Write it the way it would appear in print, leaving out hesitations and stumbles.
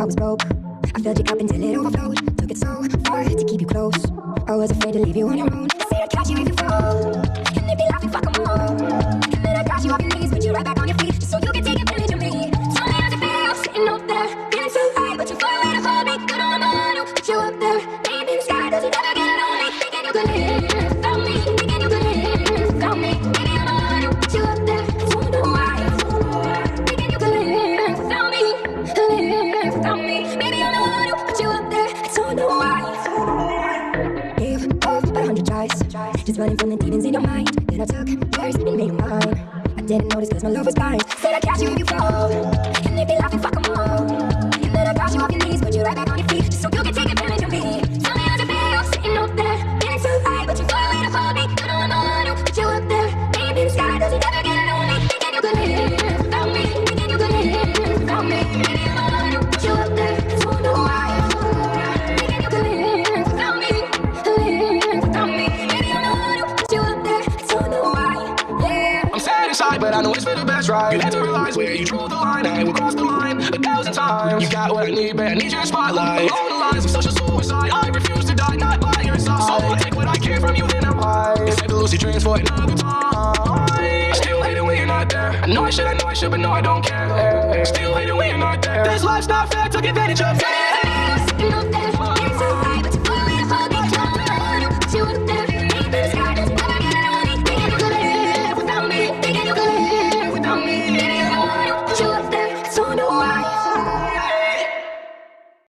was broke. I filled your cup until it overflowed. Took it so far to keep you close. I was afraid to leave you on your own. I said I'd catch you if you fall. And if they laugh, you fuck 'em all. And then I got you off your knees, put you right back on your feet, just so you can take advantage of me. Tell me how's it feel, sitting up there, feeling so high, but you far away to hold me. Good on you, put you up there, laying in the sky, does it ever get lonely? Thinking you could live without me, thinking you could live without me. Maybe I'm on you, put you up there, I wonder why. Thinking you could live without me, live without me. Maybe I'm on you, put you up there, I don't know why. Gave up about 100 tries, just running from the demons in your mind. Then I took yours and made them mine. I didn't notice cause my love was blind. Said I'd catch you if you fall. And if they laugh, you fuck 'em all. And then I got you off your knees, put you right back on your feet, just so you can take advantage of me. Tell me how's it feel, sitting up there, feeling so high, but you far away to hold me. Good on you, put you up there, laying in the sky, does it ever get lonely? Thinking you could live without me, thinking you could live without me. Maybe I'm on you, put you up there, I don't know why. Thinking you could live without me, live without me. Maybe I'm on you, put you up there, I don't know why. Yeah. I'm sad inside, but I know it's for the best, right? You had to realize where you drew the line. I will cross the line 1,000 times. You got what I need, but I need your spotlight. Along the lines of social suicide, I refuse to die, not by your side. So I take what I can from you, then I'm high. Save the lucid dreams for another time. I still hate it when you're not there. I know I should, but no, I don't care. Still hate it when you're not there. This life's not fair, took advantage of. Sitting up there,